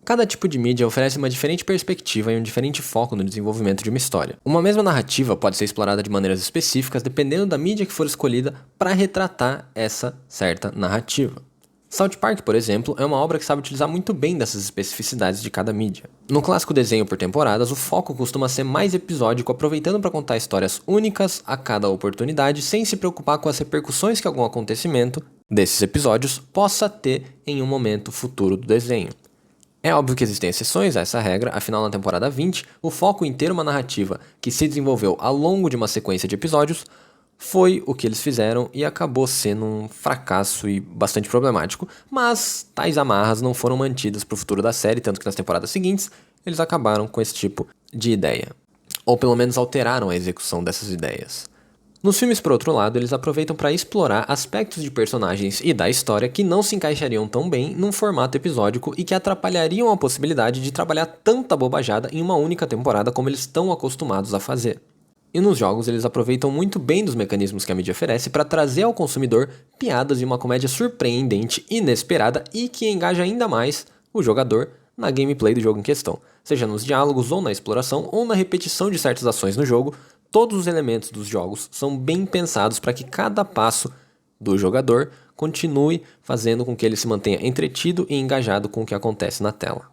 Cada tipo de mídia oferece uma diferente perspectiva e um diferente foco no desenvolvimento de uma história. Uma mesma narrativa pode ser explorada de maneiras específicas dependendo da mídia que for escolhida para retratar essa certa narrativa. South Park, por exemplo, é uma obra que sabe utilizar muito bem dessas especificidades de cada mídia. No clássico desenho por temporadas, o foco costuma ser mais episódico, aproveitando para contar histórias únicas a cada oportunidade, sem se preocupar com as repercussões que algum acontecimento desses episódios possa ter em um momento futuro do desenho. É óbvio que existem exceções a essa regra, afinal na temporada 20, o foco em ter uma narrativa que se desenvolveu ao longo de uma sequência de episódios foi o que eles fizeram e acabou sendo um fracasso e bastante problemático, mas tais amarras não foram mantidas para o futuro da série, tanto que nas temporadas seguintes eles acabaram com esse tipo de ideia, ou pelo menos alteraram a execução dessas ideias. Nos filmes, por outro lado, eles aproveitam para explorar aspectos de personagens e da história que não se encaixariam tão bem num formato episódico e que atrapalhariam a possibilidade de trabalhar tanta bobajada em uma única temporada como eles estão acostumados a fazer. E nos jogos eles aproveitam muito bem dos mecanismos que a mídia oferece para trazer ao consumidor piadas de uma comédia surpreendente, inesperada e que engaja ainda mais o jogador na gameplay do jogo em questão, seja nos diálogos ou na exploração ou na repetição de certas ações no jogo. Todos os elementos dos jogos são bem pensados para que cada passo do jogador continue fazendo com que ele se mantenha entretido e engajado com o que acontece na tela.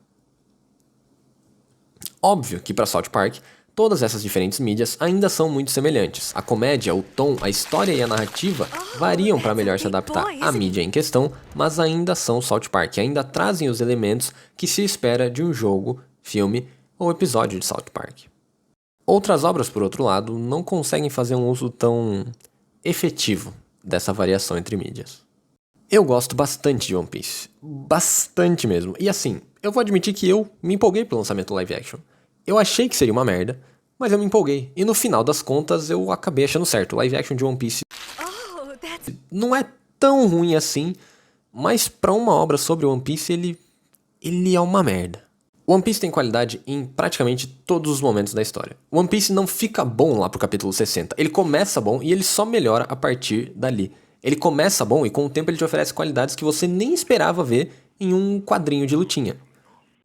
Óbvio que para South Park, todas essas diferentes mídias ainda são muito semelhantes. A comédia, o tom, a história e a narrativa variam para melhor se adaptar à mídia em questão, mas ainda são South Park, ainda trazem os elementos que se espera de um jogo, filme ou episódio de South Park. Outras obras, por outro lado, não conseguem fazer um uso tão efetivo dessa variação entre mídias. Eu gosto bastante de One Piece. Bastante mesmo. E assim, eu vou admitir que eu me empolguei pelo lançamento do live action. Eu achei que seria uma merda, mas eu me empolguei. E no final das contas, eu acabei achando certo. O live action de One Piece não é tão ruim assim, mas pra uma obra sobre One Piece, ele é uma merda. One Piece tem qualidade em praticamente todos os momentos da história. One Piece não fica bom lá pro capítulo 60. Ele começa bom e ele só melhora a partir dali. Ele começa bom e com o tempo ele te oferece qualidades que você nem esperava ver em um quadrinho de lutinha.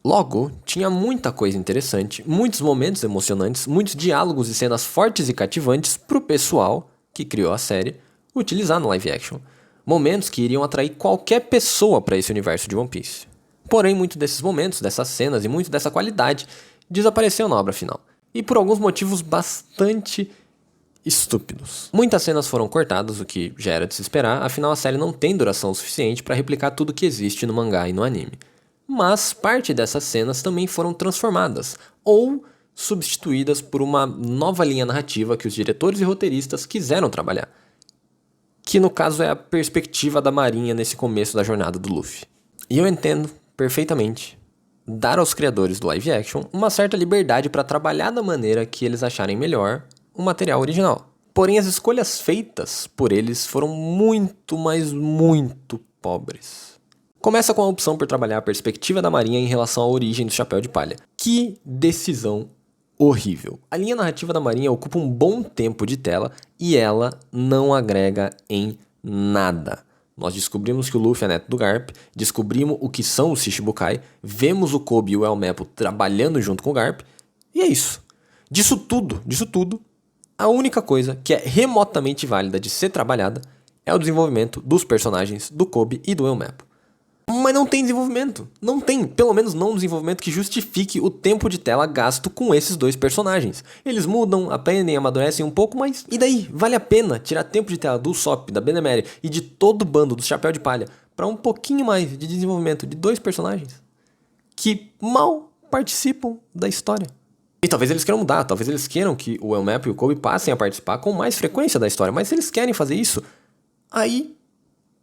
Logo, tinha muita coisa interessante, muitos momentos emocionantes, muitos diálogos e cenas fortes e cativantes pro pessoal que criou a série utilizar no live action. Momentos que iriam atrair qualquer pessoa para esse universo de One Piece. Porém, muitos desses momentos, dessas cenas e muito dessa qualidade desapareceu na obra final. E por alguns motivos bastante estúpidos. Muitas cenas foram cortadas, o que já era de se esperar, afinal a série não tem duração suficiente para replicar tudo que existe no mangá e no anime. Mas parte dessas cenas também foram transformadas, ou substituídas por uma nova linha narrativa que os diretores e roteiristas quiseram trabalhar. Que no caso é a perspectiva da Marinha nesse começo da jornada do Luffy. E eu entendo perfeitamente dar aos criadores do live action uma certa liberdade para trabalhar da maneira que eles acharem melhor o material original. Porém, as escolhas feitas por eles foram muito, mas muito pobres. Começa com a opção por trabalhar a perspectiva da Marinha em relação à origem do Chapéu de Palha. Que decisão horrível. A linha narrativa da Marinha ocupa um bom tempo de tela e ela não agrega em nada. Nós descobrimos que o Luffy é neto do Garp, descobrimos o que são os Shichibukai, vemos o Kobe e o El Mappo trabalhando junto com o Garp, e é isso. Disso tudo, a única coisa que é remotamente válida de ser trabalhada é o desenvolvimento dos personagens do Kobe e do El Mappo. Mas não tem desenvolvimento. Não tem, pelo menos não um desenvolvimento que justifique o tempo de tela gasto com esses dois personagens. Eles mudam, aprendem, amadurecem um pouco, mas e daí? Vale a pena tirar tempo de tela do Usopp, da Benemere e de todo o bando do Chapéu de Palha para um pouquinho mais de desenvolvimento de dois personagens que mal participam da história? E talvez eles queiram mudar, talvez eles queiram que o El Mappo e o Kobe passem a participar com mais frequência da história, mas se eles querem fazer isso, aí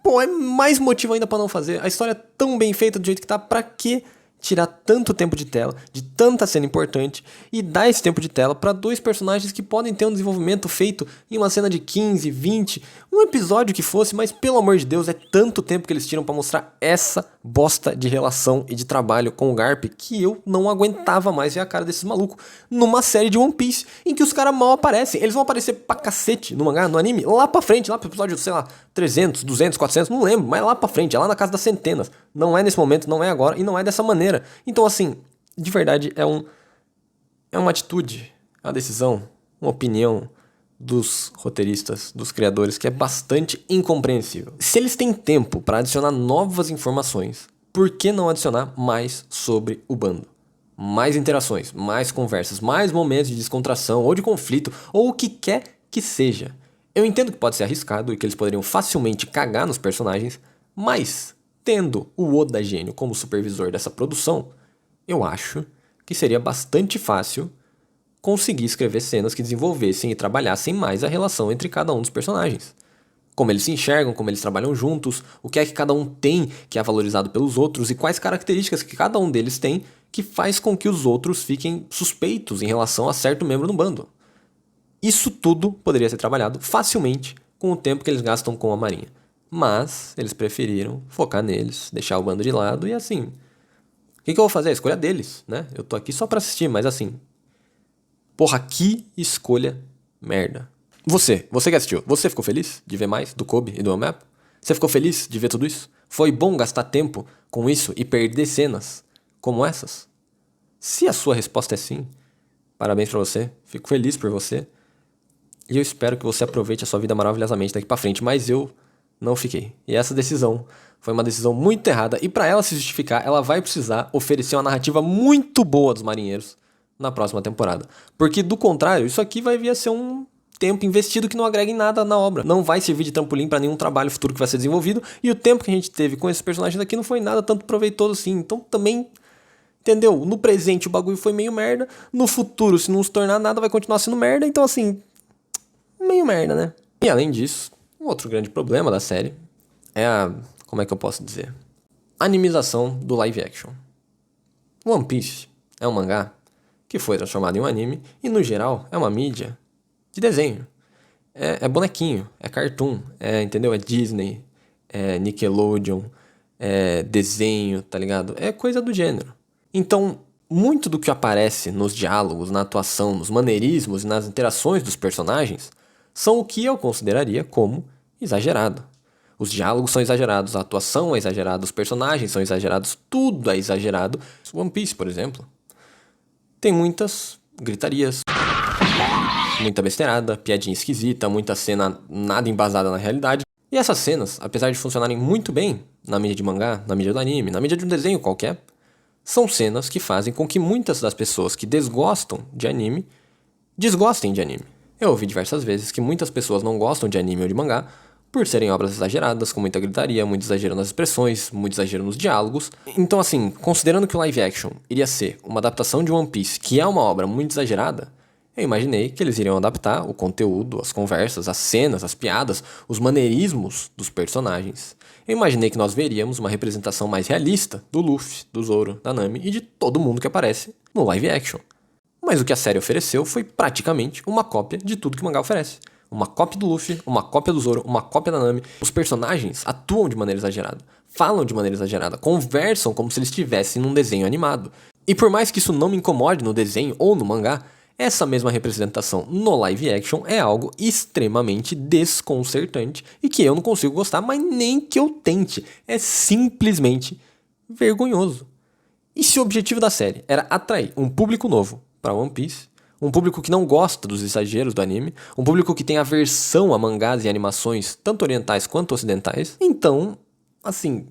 pô, é mais motivo ainda pra não fazer. A história é tão bem feita do jeito que tá, pra que tirar tanto tempo de tela, de tanta cena importante, e dar esse tempo de tela pra dois personagens que podem ter um desenvolvimento feito em uma cena de 15, 20, um episódio que fosse, mas pelo amor de Deus, é tanto tempo que eles tiram pra mostrar essa bosta de relação e de trabalho com o Garp que eu não aguentava mais ver a cara desses malucos numa série de One Piece, em que os caras mal aparecem. Eles vão aparecer pra cacete no mangá, no anime, lá pra frente, lá pro episódio, sei lá, 300, 200, 400, não lembro, mas lá pra frente, é lá na casa das centenas. Não é nesse momento, não é agora, e não é dessa maneira maneira. Então, assim, de verdade, é uma atitude, uma decisão, uma opinião dos roteiristas, dos criadores, que é bastante incompreensível. Se eles têm tempo para adicionar novas informações, por que não adicionar mais sobre o bando? Mais interações, mais conversas, mais momentos de descontração ou de conflito, ou o que quer que seja. Eu entendo que pode ser arriscado e que eles poderiam facilmente cagar nos personagens, mas, tendo o Oda Gênio como supervisor dessa produção, eu acho que seria bastante fácil conseguir escrever cenas que desenvolvessem e trabalhassem mais a relação entre cada um dos personagens. Como eles se enxergam, como eles trabalham juntos, o que é que cada um tem que é valorizado pelos outros e quais características que cada um deles tem que faz com que os outros fiquem suspeitos em relação a certo membro do bando. Isso tudo poderia ser trabalhado facilmente com o tempo que eles gastam com a marinha. Mas eles preferiram focar neles, deixar o bando de lado e assim... O que eu vou fazer? A escolha deles, né? Eu tô aqui só pra assistir, mas assim... Porra, que escolha merda. Você que assistiu, você ficou feliz de ver mais do Kobe e do Elmap? Você ficou feliz de ver tudo isso? Foi bom gastar tempo com isso e perder cenas como essas? Se a sua resposta é sim, parabéns pra você, fico feliz por você. E eu espero que você aproveite a sua vida maravilhosamente daqui pra frente, mas eu não fiquei. E essa decisão foi uma decisão muito errada e pra ela se justificar, ela vai precisar oferecer uma narrativa muito boa dos marinheiros na próxima temporada. Porque do contrário, isso aqui vai vir a ser um tempo investido que não agrega em nada na obra. Não vai servir de trampolim pra nenhum trabalho futuro que vai ser desenvolvido. E o tempo que a gente teve com esses personagens aqui não foi nada tanto proveitoso assim. Então também, entendeu? No presente o bagulho foi meio merda. No futuro, se não se tornar nada, vai continuar sendo merda. Então assim, meio merda, né? E além disso, um outro grande problema da série é a... como é que eu posso dizer? A animização do live action. One Piece é um mangá que foi transformado em um anime e, no geral, é uma mídia de desenho. É bonequinho, é cartoon, entendeu? É Disney, é Nickelodeon, é desenho, tá ligado? É coisa do gênero. Então, muito do que aparece nos diálogos, na atuação, nos maneirismos e nas interações dos personagens são o que eu consideraria como exagerado. Os diálogos são exagerados, a atuação é exagerada, os personagens são exagerados, tudo é exagerado. One Piece, por exemplo, tem muitas gritarias, muita besteirada, piadinha esquisita, muita cena nada embasada na realidade. E essas cenas, apesar de funcionarem muito bem na mídia de mangá, na mídia do anime, na mídia de um desenho qualquer, são cenas que fazem com que muitas das pessoas que desgostam de anime, desgostem de anime. Eu ouvi diversas vezes que muitas pessoas não gostam de anime ou de mangá por serem obras exageradas, com muita gritaria, muito exagero nas expressões, muito exagero nos diálogos. Então assim, considerando que o live action iria ser uma adaptação de One Piece, que é uma obra muito exagerada, eu imaginei que eles iriam adaptar o conteúdo, as conversas, as cenas, as piadas, os maneirismos dos personagens. Eu imaginei que nós veríamos uma representação mais realista do Luffy, do Zoro, da Nami e de todo mundo que aparece no live action. Mas o que a série ofereceu foi praticamente uma cópia de tudo que o mangá oferece. Uma cópia do Luffy, uma cópia do Zoro, uma cópia da Nami. Os personagens atuam de maneira exagerada, falam de maneira exagerada, conversam como se eles estivessem num desenho animado. E por mais que isso não me incomode no desenho ou no mangá, essa mesma representação no live action é algo extremamente desconcertante e que eu não consigo gostar, mas nem que eu tente. É simplesmente vergonhoso. E se o objetivo da série era atrair um público novo para One Piece, um público que não gosta dos exageros do anime, um público que tem aversão a mangás e animações, tanto orientais quanto ocidentais, então, assim,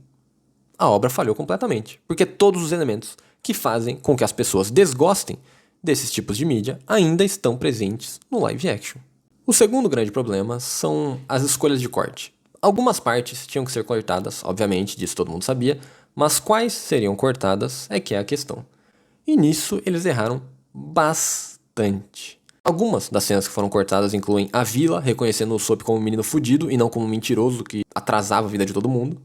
a obra falhou completamente. Porque todos os elementos que fazem com que as pessoas desgostem desses tipos de mídia ainda estão presentes no live action. O segundo grande problema são as escolhas de corte. Algumas partes tinham que ser cortadas, obviamente, disso todo mundo sabia, mas quais seriam cortadas é que é a questão. E nisso eles erraram bastante. Algumas das cenas que foram cortadas incluem a Vila reconhecendo o Usopp como um menino fudido e não como um mentiroso que atrasava a vida de todo mundo,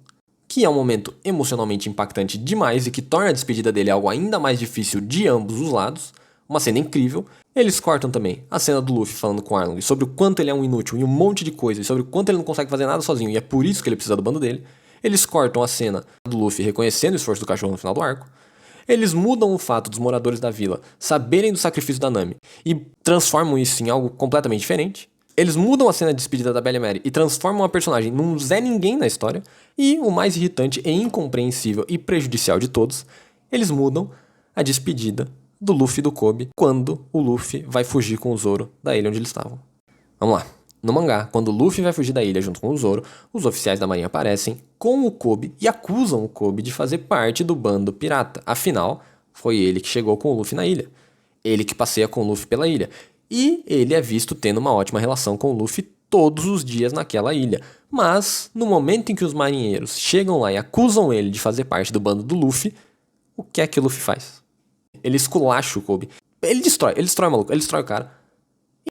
que é um momento emocionalmente impactante demais e que torna a despedida dele algo ainda mais difícil de ambos os lados. Uma cena incrível. Eles cortam também a cena do Luffy falando com Arlong sobre o quanto ele é um inútil e um monte de coisa, e sobre o quanto ele não consegue fazer nada sozinho e é por isso que ele precisa do bando dele. Eles cortam a cena do Luffy reconhecendo o esforço do cachorro no final do arco. Eles mudam o fato dos moradores da vila saberem do sacrifício da Nami e transformam isso em algo completamente diferente. Eles mudam a cena de despedida da Bella Mary e transformam a personagem num Zé Ninguém na história. E o mais irritante e incompreensível e prejudicial de todos, eles mudam a despedida do Luffy e do Kobe quando o Luffy vai fugir com o Zoro da ilha onde eles estavam. Vamos lá. No mangá, quando o Luffy vai fugir da ilha junto com o Zoro, os oficiais da marinha aparecem com o Kobe e acusam o Kobe de fazer parte do bando pirata. Afinal, foi ele que chegou com o Luffy na ilha. Ele que passeia com o Luffy pela ilha. E ele é visto tendo uma ótima relação com o Luffy todos os dias naquela ilha. Mas, no momento em que os marinheiros chegam lá e acusam ele de fazer parte do bando do Luffy, o que é que o Luffy faz? Ele esculacha o Kobe. Ele destrói o maluco, ele destrói o cara.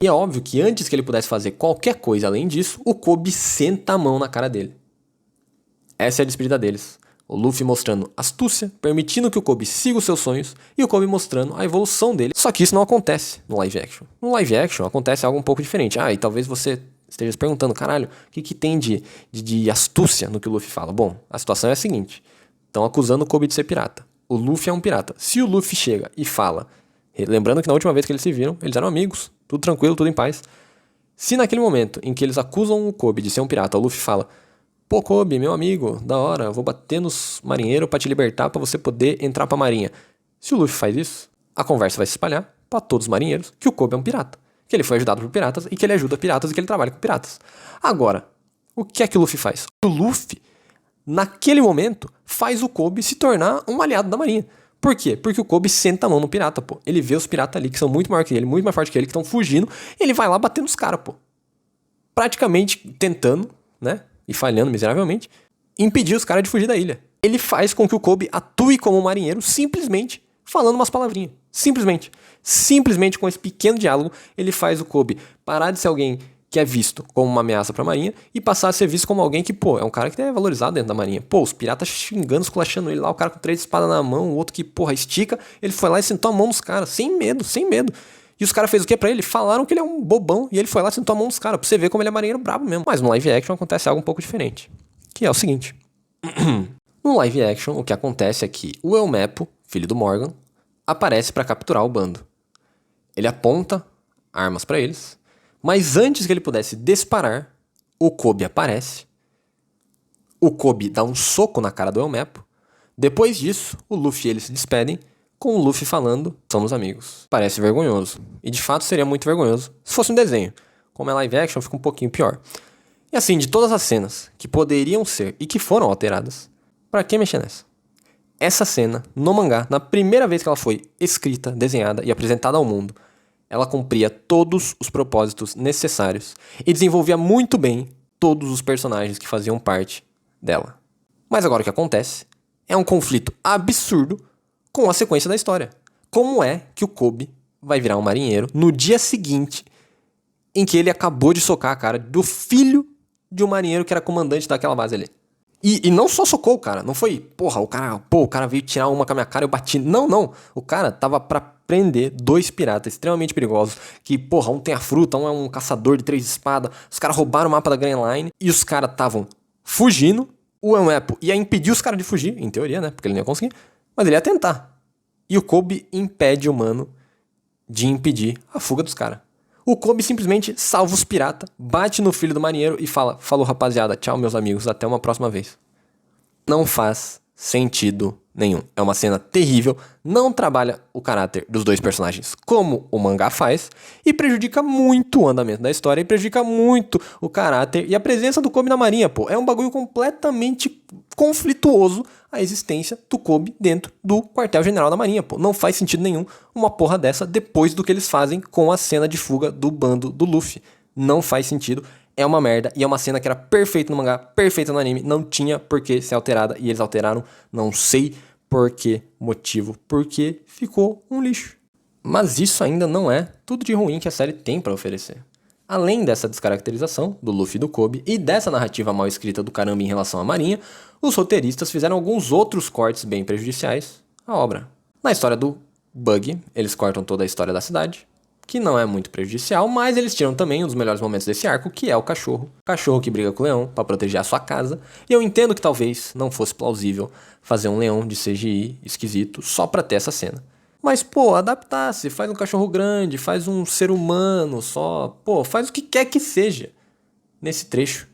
E é óbvio que antes que ele pudesse fazer qualquer coisa além disso, o Kobe senta a mão na cara dele. Essa é a despedida deles. O Luffy mostrando astúcia, permitindo que o Kobe siga os seus sonhos, e o Kobe mostrando a evolução dele. Só que isso não acontece no live action. No live action acontece algo um pouco diferente. E talvez você esteja se perguntando, caralho, o que tem de astúcia no que o Luffy fala? Bom, a situação é a seguinte. Estão acusando o Kobe de ser pirata. O Luffy é um pirata. Se o Luffy chega e fala, lembrando que na última vez que eles se viram, eles eram amigos, tudo tranquilo, tudo em paz. Se naquele momento em que eles acusam o Kobe de ser um pirata, o Luffy fala, pô, Kobe, meu amigo, da hora, eu vou bater nos marinheiros pra te libertar, pra você poder entrar pra marinha. Se o Luffy faz isso, a conversa vai se espalhar pra todos os marinheiros que o Kobe é um pirata. Que ele foi ajudado por piratas e que ele ajuda piratas e que ele trabalha com piratas. Agora, o que é que o Luffy faz? O Luffy, naquele momento, faz o Kobe se tornar um aliado da marinha. Por quê? Porque o Kobe senta a mão no pirata, pô. Ele vê os piratas ali que são muito maior que ele, muito mais forte que ele, que estão fugindo, ele vai lá bater nos caras, pô. Praticamente tentando, né, e falhando miseravelmente, impedir os caras de fugir da ilha. Ele faz com que o Kobe atue como um marinheiro simplesmente falando umas palavrinhas. Simplesmente com esse pequeno diálogo, ele faz o Kobe parar de ser alguém que é visto como uma ameaça pra marinha e passar a ser visto como alguém que, pô, é um cara que é valorizado dentro da marinha. Pô, os piratas xingando, esculachando ele lá, o cara com 3 espadas na mão, o outro que, porra, estica, ele foi lá e sentou a mão nos caras, sem medo. E os caras fez o que pra ele? Falaram que ele é um bobão e ele foi lá e sentou a mão nos caras, pra você ver como ele é marinheiro brabo mesmo. Mas no live action acontece algo um pouco diferente, que é o seguinte. No live action, o que acontece é que o Elmepo, filho do Morgan, aparece pra capturar o bando. Ele aponta armas pra eles, mas antes que ele pudesse disparar, o Kobe aparece. O Kobe dá um soco na cara do Elmepo. Depois disso, o Luffy e eles se despedem, com o Luffy falando, somos amigos. Parece vergonhoso. E de fato seria muito vergonhoso se fosse um desenho. Como é live action, fica um pouquinho pior. E assim, de todas as cenas que poderiam ser e que foram alteradas, pra que mexer nessa? Essa cena, no mangá, na primeira vez que ela foi escrita, desenhada e apresentada ao mundo, ela cumpria todos os propósitos necessários e desenvolvia muito bem todos os personagens que faziam parte dela. Mas agora o que acontece é um conflito absurdo com a sequência da história. Como é que o Kobe vai virar um marinheiro no dia seguinte em que ele acabou de socar a cara do filho de um marinheiro que era comandante daquela base ali? E não só socou o cara, não foi, porra, o cara veio tirar uma com a minha cara e eu bati. Não. O cara tava pra prender 2 piratas extremamente perigosos. Que, porra, um tem a fruta, um é um caçador de 3 espadas. Os caras roubaram o mapa da Grand Line e os caras estavam fugindo. O Elmepo ia impedir os caras de fugir, em teoria, né? Porque ele não ia conseguir. Mas ele ia tentar. E o Kobe impede o mano de impedir a fuga dos caras. O Kobe simplesmente salva os piratas, bate no filho do marinheiro e fala, falou rapaziada, tchau meus amigos, até uma próxima vez. Não faz sentido nenhum. É uma cena terrível, não trabalha o caráter dos 2 personagens como o mangá faz e prejudica muito o andamento da história e prejudica muito o caráter e a presença do Kobe na marinha, pô. É um bagulho completamente conflituoso a existência do Kobe dentro do quartel-general da marinha, pô. Não faz sentido nenhum uma porra dessa depois do que eles fazem com a cena de fuga do bando do Luffy. Não faz sentido. É uma merda, e é uma cena que era perfeita no mangá, perfeita no anime, não tinha por que ser alterada, e eles alteraram, não sei por que motivo, porque ficou um lixo. Mas isso ainda não é tudo de ruim que a série tem pra oferecer. Além dessa descaracterização do Luffy e do Kobe, e dessa narrativa mal escrita do caramba em relação à marinha, os roteiristas fizeram alguns outros cortes bem prejudiciais à obra. Na história do Bug, eles cortam toda a história da cidade, que não é muito prejudicial, mas eles tiram também um dos melhores momentos desse arco, que é o cachorro. Cachorro que briga com o leão pra proteger a sua casa. E eu entendo que talvez não fosse plausível fazer um leão de CGI esquisito só pra ter essa cena. Mas, pô, adaptar-se, faz um cachorro grande, faz um ser humano só, pô, faz o que quer que seja nesse trecho.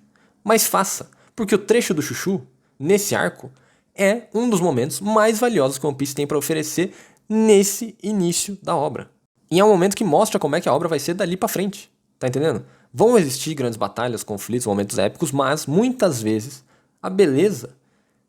Mas faça, porque o trecho do Chuchu, nesse arco, é um dos momentos mais valiosos que One Piece tem para oferecer nesse início da obra. E é um momento que mostra como é que a obra vai ser dali pra frente, tá entendendo? Vão existir grandes batalhas, conflitos, momentos épicos, mas muitas vezes a beleza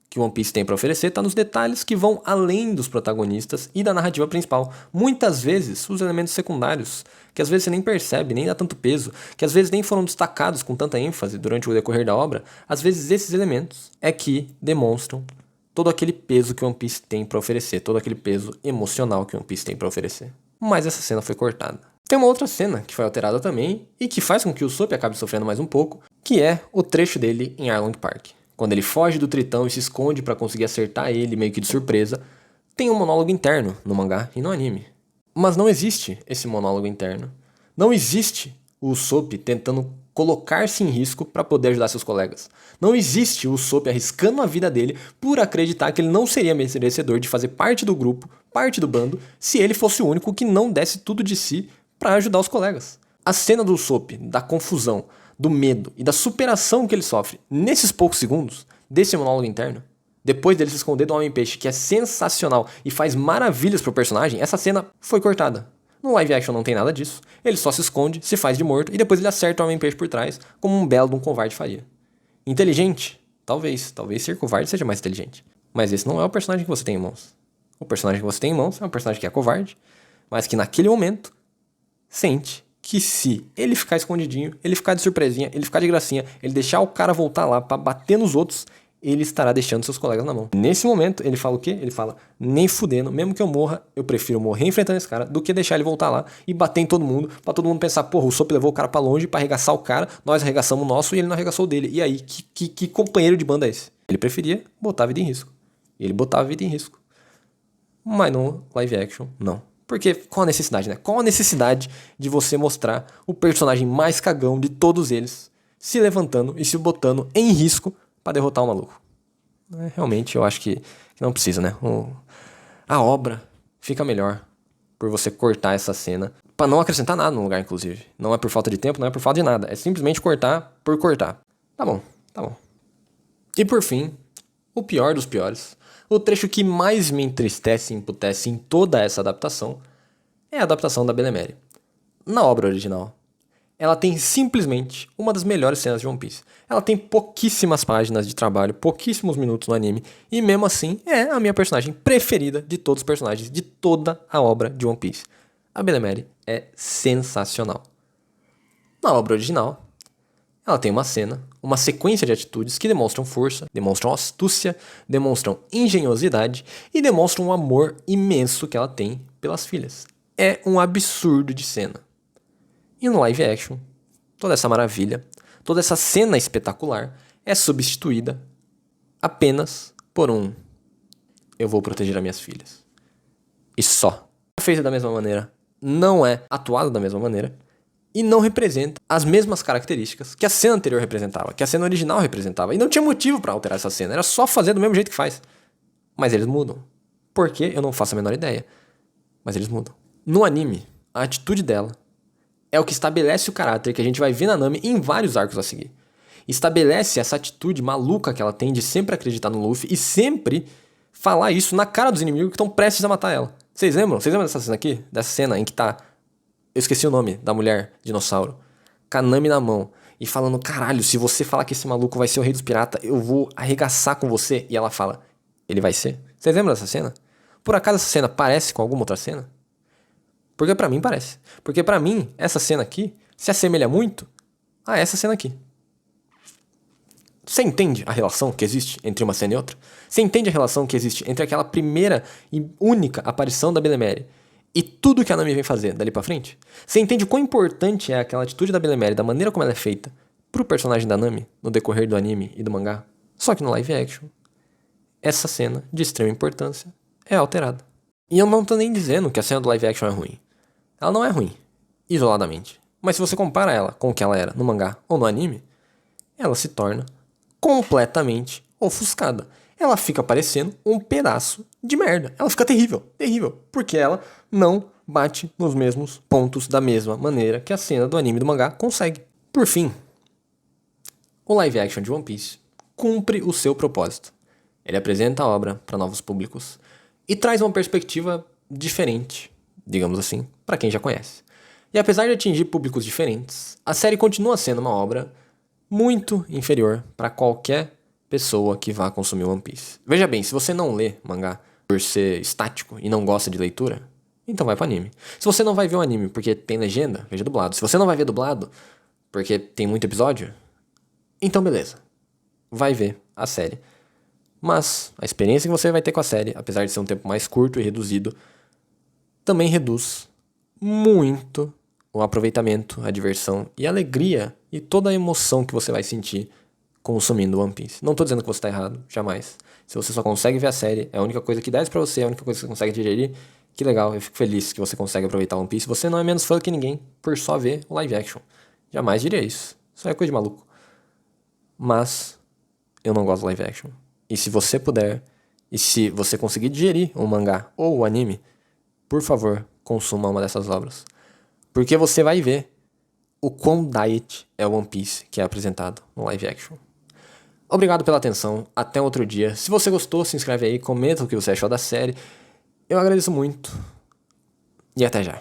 que One Piece tem para oferecer está nos detalhes que vão além dos protagonistas e da narrativa principal. Muitas vezes, os elementos secundários, que às vezes você nem percebe, nem dá tanto peso, que às vezes nem foram destacados com tanta ênfase durante o decorrer da obra, às vezes esses elementos é que demonstram todo aquele peso que One Piece tem para oferecer, todo aquele peso emocional que One Piece tem para oferecer. Mas essa cena foi cortada. Tem uma outra cena que foi alterada também e que faz com que o Usopp acabe sofrendo mais um pouco, que é o trecho dele em Arlong Park. Quando ele foge do Tritão e se esconde para conseguir acertar ele meio que de surpresa, tem um monólogo interno no mangá e no anime. Mas não existe esse monólogo interno. Não existe o Usopp tentando colocar-se em risco para poder ajudar seus colegas. Não existe o Usopp arriscando a vida dele por acreditar que ele não seria merecedor de fazer parte do grupo, parte do bando, se ele fosse o único que não desse tudo de si para ajudar os colegas. A cena do Usopp, da confusão, do medo e da superação que ele sofre nesses poucos segundos desse monólogo interno, depois dele se esconder do Homem-Peixe, que é sensacional e faz maravilhas pro personagem, essa cena foi cortada. No live action não tem nada disso. Ele só se esconde, se faz de morto e depois ele acerta o Homem-Peixe por trás, como um belo de um covarde faria. Inteligente? Talvez. Talvez ser covarde seja mais inteligente. Mas esse não é o personagem que você tem em mãos. O personagem que você tem em mãos é um personagem que é covarde, mas que naquele momento sente que se ele ficar escondidinho, ele ficar de surpresinha, ele ficar de gracinha, ele deixar o cara voltar lá pra bater nos outros, ele estará deixando seus colegas na mão. Nesse momento, ele fala o quê? Ele fala, nem fudendo, mesmo que eu morra, eu prefiro morrer enfrentando esse cara do que deixar ele voltar lá e bater em todo mundo, pra todo mundo pensar, porra, o Usopp levou o cara pra longe pra arregaçar o cara, nós arregaçamos o nosso e ele não arregaçou o dele. E aí, que companheiro de banda é esse? Ele preferia botar a vida em risco. E ele botava a vida em risco. Mas no live action, não. Porque qual a necessidade, né? Qual a necessidade de você mostrar o personagem mais cagão de todos eles se levantando e se botando em risco pra derrotar o maluco? Realmente eu acho que não precisa, né? A obra fica melhor por você cortar essa cena pra não acrescentar nada no lugar, inclusive. Não é por falta de tempo, não é por falta de nada. É simplesmente cortar por cortar. Tá bom, tá bom. E por fim, o pior dos piores, o trecho que mais me entristece e emputece em toda essa adaptação é a adaptação da Belemere. Na obra original, ela tem simplesmente uma das melhores cenas de One Piece. Ela tem pouquíssimas páginas de trabalho, pouquíssimos minutos no anime, e mesmo assim é a minha personagem preferida de todos os personagens de toda a obra de One Piece. A Belemere é sensacional. Na obra original, ela tem uma cena, uma sequência de atitudes que demonstram força, demonstram astúcia, demonstram engenhosidade e demonstram um amor imenso que ela tem pelas filhas. É um absurdo de cena. E no live action, toda essa maravilha, toda essa cena espetacular é substituída apenas por eu vou proteger as minhas filhas. E só. É feita da mesma maneira, não é atuada da mesma maneira, e não representa as mesmas características que a cena anterior representava, que a cena original representava. E não tinha motivo pra alterar essa cena, era só fazer do mesmo jeito que faz. Mas eles mudam. Por quê? Eu não faço a menor ideia. Mas eles mudam. No anime, a atitude dela é o que estabelece o caráter que a gente vai ver na Nami em vários arcos a seguir. Estabelece essa atitude maluca que ela tem de sempre acreditar no Luffy e sempre falar isso na cara dos inimigos que estão prestes a matar ela. Vocês lembram? Vocês lembram dessa cena aqui? Dessa cena em que tá... Eu esqueci o nome da mulher dinossauro. Com a Nami na mão. E falando, caralho, se você falar que esse maluco vai ser o rei dos piratas, eu vou arregaçar com você. E ela fala, ele vai ser? Vocês lembram dessa cena? Por acaso essa cena parece com alguma outra cena? Porque pra mim parece. Porque pra mim, essa cena aqui se assemelha muito a essa cena aqui. Você entende a relação que existe entre uma cena e outra? Você entende a relação que existe entre aquela primeira e única aparição da Belemere e tudo que a Nami vem fazer dali pra frente? Você entende o quão importante é aquela atitude da Belemere, da maneira como ela é feita, pro personagem da Nami, no decorrer do anime e do mangá? Só que no live action, essa cena de extrema importância é alterada. E eu não tô nem dizendo que a cena do live action é ruim. Ela não é ruim, isoladamente. Mas se você compara ela com o que ela era no mangá ou no anime, ela se torna completamente ofuscada. Ela fica parecendo um pedaço de merda. Ela fica terrível, terrível. Porque ela não bate nos mesmos pontos da mesma maneira que a cena do anime e do mangá consegue. Por fim, o live action de One Piece cumpre o seu propósito, Ele apresenta a obra para novos públicos e traz uma perspectiva diferente, digamos assim, para quem já conhece. E apesar de atingir públicos diferentes, a série continua sendo uma obra muito inferior para qualquer pessoa que vá consumir One Piece. Veja bem, se você não lê mangá por ser estático e não gosta de leitura, então vai pro anime. Se você não vai ver o anime porque tem legenda, veja dublado. Se você não vai ver dublado porque tem muito episódio, então beleza, vai ver a série. Mas a experiência que você vai ter com a série, apesar de ser um tempo mais curto e reduzido, também reduz muito o aproveitamento, a diversão e a alegria e toda a emoção que você vai sentir consumindo One Piece. Não tô dizendo que você tá errado, jamais. Se você só consegue ver a série, é a única coisa que dá pra você, é a única coisa que você consegue digerir, que legal, eu fico feliz que você consegue aproveitar One Piece. Você não é menos fã que ninguém por só ver o live action. Jamais diria isso. Isso é coisa de maluco. Mas eu não gosto do live action. E se você puder, e se você conseguir digerir o mangá ou o anime, por favor, consuma uma dessas obras. Porque você vai ver o quão diet é o One Piece que é apresentado no live action. Obrigado pela atenção, até outro dia. Se você gostou, se inscreve aí, comenta o que você achou da série. Eu agradeço muito e até já.